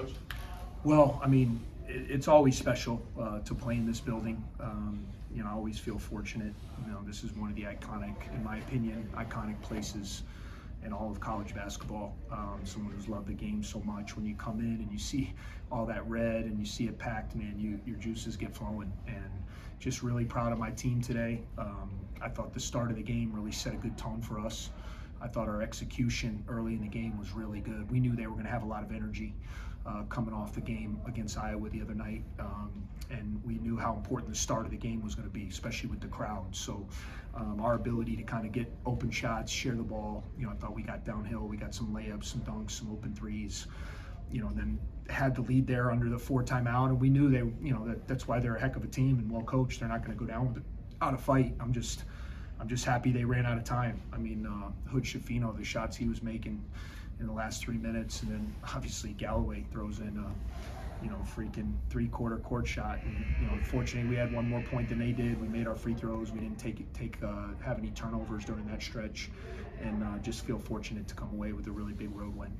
Coach? Well, I mean, it's always special to play in this building. I always feel fortunate. This is one of the iconic, in my opinion, iconic places in all of college basketball. Someone who's loved the game so much. When you come in and you see all that red and you see it packed, man, your juices get flowing. And just really proud of my team today. I thought the start of the game really set a good tone for us. I thought our execution early in the game was really good. We knew they were going to have a lot of energy coming off the game against Iowa the other night, and we knew how important the start of the game was going to be, especially with the crowd. So our ability to kind of get open shots, share the ball, I thought we got downhill. We got some layups, some dunks, some open threes, and then had the lead there under the 4 timeout, and we knew that's why they're a heck of a team and well coached. They're not going to go down without a fight. I'm just happy they ran out of time. I mean, Hood Schifino, the shots he was making in the last 3 minutes, and then obviously Galloway throws in a freaking 3-quarter court shot. And unfortunately, we had one more point than they did. We made our free throws. We didn't have any turnovers during that stretch, and just feel fortunate to come away with a really big road win.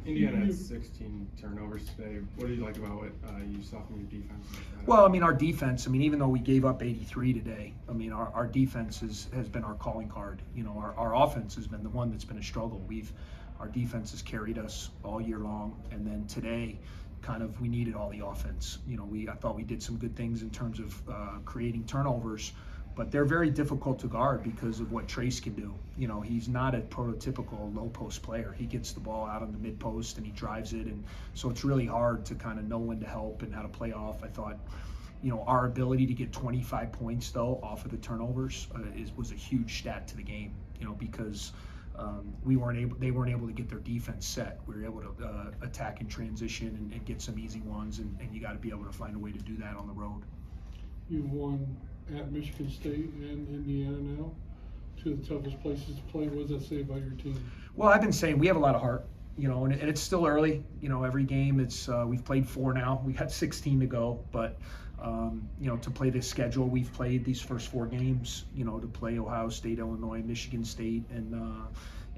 Indiana had 16 turnovers today. What do you like about what you saw from your defense? Well, I mean, our defense, even though we gave up 83 today, our defense has been our calling card. Our offense has been the one that's been a struggle. Our defense has carried us all year long, and then today, we needed all the offense. I thought we did some good things in terms of creating turnovers, but they're very difficult to guard because of what Trace can do. He's not a prototypical low post player. He gets the ball out on the mid post and he drives it, and so it's really hard to kind of know when to help and how to play off. I thought, our ability to get 25 points though off of the turnovers was a huge stat to the game. Because they weren't able to get their defense set. We were able to attack in transition and get some easy ones, and you got to be able to find a way to do that on the road. You've won at Michigan State and Indiana now, 2 of the toughest places to play. What does that say about your team? Well, I've been saying we have a lot of heart, and it's still early. Every game we've played 4 now. We got 16 to go, but to play this schedule, we've played these first 4 games. To play Ohio State, Illinois, Michigan State, and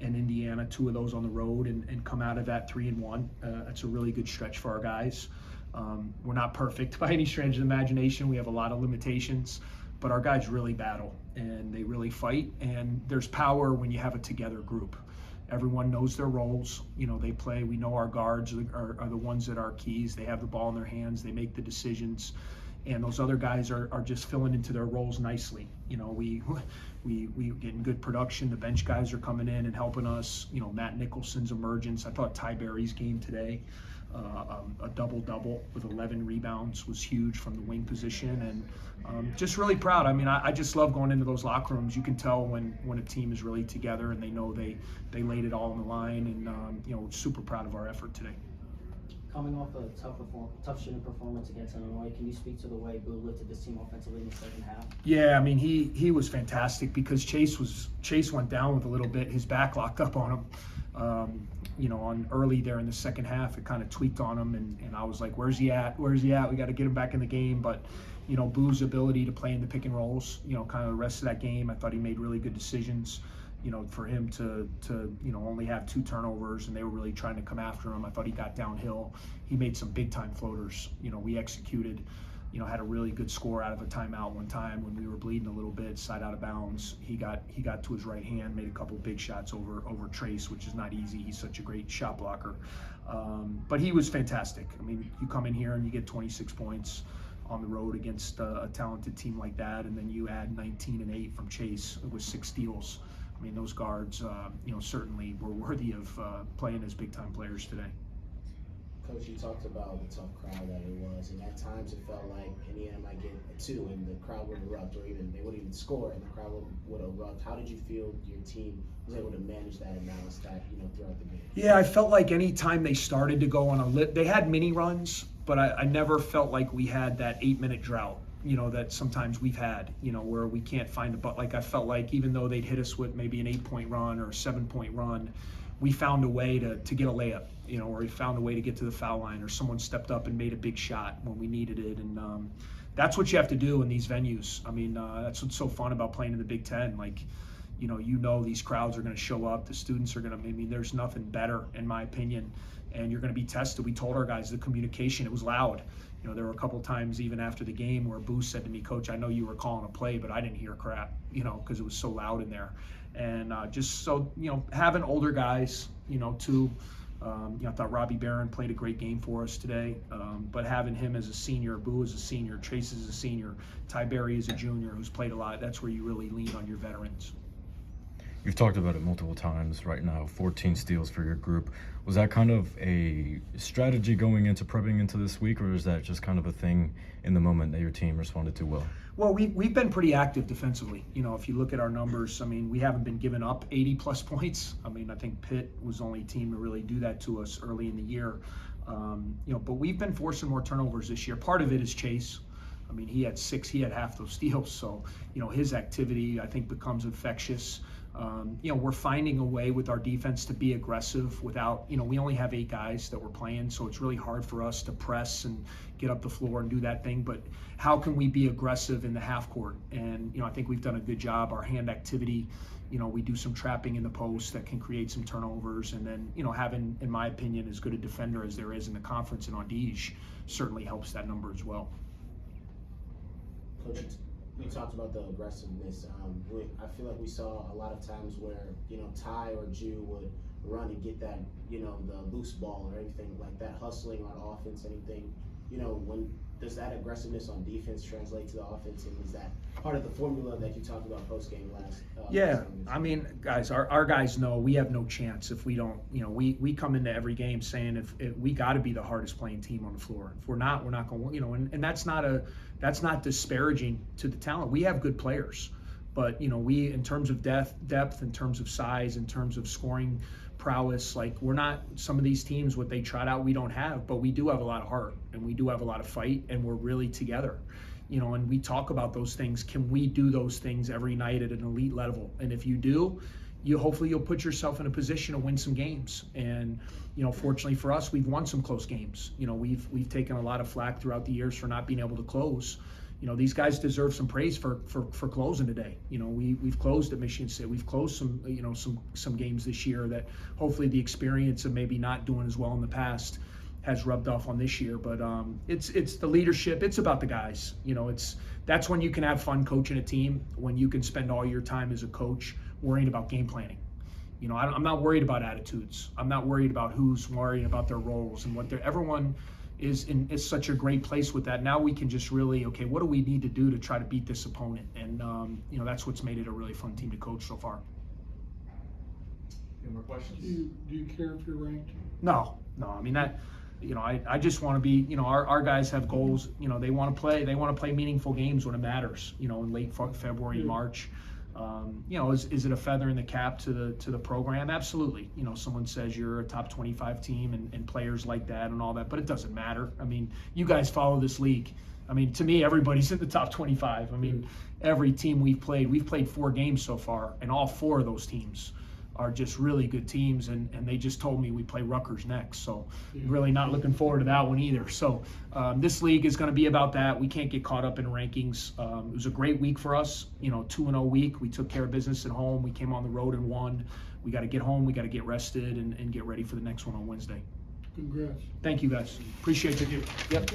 Indiana, 2 of those on the road, and come out of that 3-1. That's a really good stretch for our guys. We're not perfect by any stretch of the imagination. We have a lot of limitations, but our guys really battle and they really fight, and there's power when you have a together group. Everyone knows their roles. They play. We know our guards are the ones that are keys. They have the ball in their hands. They make the decisions, and those other guys are just filling into their roles nicely. We getting good production. The bench guys are coming in and helping us. Matt Nicholson's emergence. I thought Ty Berry's game today, a double-double with 11 rebounds, was huge from the wing position, and just really proud. I just love going into those locker rooms. You can tell when a team is really together and they know they laid it all on the line, and super proud of our effort today. Coming off a tough shooting performance against Illinois, can you speak to the way Boo lifted this team offensively in the second half? Yeah, he was fantastic because Chase went down with a little bit. His back locked up on him. On early there in the second half, it kind of tweaked on him, and I was like, where's he at? We got to get him back in the game. But, Boo's ability to play in the pick and rolls, kind of the rest of that game, I thought he made really good decisions. For him to only have 2 turnovers, and they were really trying to come after him. I thought he got downhill. He made some big time floaters. We executed, had a really good score out of a timeout one time when we were bleeding a little bit, side out of bounds. He got to his right hand, made a couple big shots over Trace, which is not easy. He's such a great shot blocker. But he was fantastic. You come in here and you get 26 points on the road against a talented team like that, and then you add 19 and 8 from Chase with 6 steals. Those guards, certainly were worthy of playing as big-time players today. Coach, you talked about the tough crowd that it was, and at times it felt like Indiana might get a 2 and the crowd would erupt, or even they wouldn't even score and the crowd would erupt. How did you feel your team was able to manage that and balance that, throughout the game? Yeah, I felt like any time they started to go on they had mini runs, but I never felt like we had that 8-minute drought. That sometimes we've had, where we can't find the but. Like, I felt like even though they'd hit us with maybe an 8-point run or a 7-point run, we found a way to get a layup, or we found a way to get to the foul line, or someone stepped up and made a big shot when we needed it. And that's what you have to do in these venues. That's what's so fun about playing in the Big Ten. Like, these crowds are going to show up. The students are going to, there's nothing better, in my opinion. and you're going to be tested. We told our guys the communication, it was loud. You know, there were a couple times even after the game where Booth said to me, "Coach, I know you were calling a play, but I didn't hear crap," you know, because it was so loud in there. And just so, you know, having older guys, you know, too. You know, I thought Robbie Barron played a great game for us today, but having him as a senior, Boo as a senior, Chase as a senior, Ty Berry as a junior who's played a lot, that's where you really lean on your veterans. You've talked about it multiple times right now, 14 steals for your group. Was that kind of a strategy going into prepping into this week, or is that just kind of a thing in the moment that your team responded to well? Well, we've been pretty active defensively. You know, if you look at our numbers, I mean, we haven't been giving up 80-plus points. I mean, I think Pitt was the only team to really do that to us early in the year. You know, but we've been forcing more turnovers this year. Part of it is Chase. I mean, he had 6, he had half those steals. So, you know, his activity, I think, becomes infectious. You know, we're finding a way with our defense to be aggressive without, you know, we only have 8 guys that we're playing, so it's really hard for us to press and get up the floor and do that thing. But how can we be aggressive in the half court? And, you know, I think we've done a good job. Our hand activity, you know, we do some trapping in the post that can create some turnovers. And then, you know, having, in my opinion, as good a defender as there is in the conference in Audige certainly helps that number as well. Coach, you talked about the aggressiveness. I feel like we saw a lot of times where, you know, Ty or Jew would run and get that, you know, the loose ball or anything like that, hustling on offense, anything. You know, when does that aggressiveness on defense translate to the offense, and is that part of the formula that you talked about post-game last? Yeah, I mean, guys, our guys know we have no chance if we don't, you know, we come into every game saying if we got to be the hardest playing team on the floor. If we're not going to, you know, and that's not disparaging to the talent. We have good players, but, you know, we, in terms of depth, in terms of size, in terms of scoring prowess, like, we're not some of these teams, what they trot out, we don't have, but we do have a lot of heart and we do have a lot of fight, and we're really together, you know, and we talk about those things. Can we do those things every night at an elite level? And if you do, hopefully you'll put yourself in a position to win some games. And, you know, fortunately for us, we've won some close games. You know, we've taken a lot of flack throughout the years for not being able to close. You know, these guys deserve some praise for closing today. You know, we've closed at Michigan State. We've closed some games this year that hopefully the experience of maybe not doing as well in the past has rubbed off on this year. But it's the leadership. It's about the guys. You know, that's when you can have fun coaching a team, when you can spend all your time as a coach worrying about game planning. You know, I'm not worried about attitudes. I'm not worried about who's worrying about their roles and what everyone is such a great place with that. Now we can just really, okay, what do we need to do to try to beat this opponent? And, you know, that's what's made it a really fun team to coach so far. Any more questions? Do you care if you're ranked? No. I mean, that, you know, I just want to be, you know, our guys have goals. You know, they want to play meaningful games when it matters, you know, in late February, March. You know, is it a feather in the cap to the program? Absolutely. You know, someone says you're a top 25 team and players like that and all that, but it doesn't matter. I mean, you guys follow this league. I mean, to me, everybody's in the top 25. I mean, every team we've played 4 games so far, and all 4 of those teams are just really good teams, and they just told me we play Rutgers next, so really not looking forward to that one either. So this league is going to be about that. We can't get caught up in rankings. It was a great week for us, you know, 2-0 week. We took care of business at home. We came on the road and won. We got to get home. We got to get rested and get ready for the next one on Wednesday. Congrats. Thank you, guys. Appreciate you. Yep.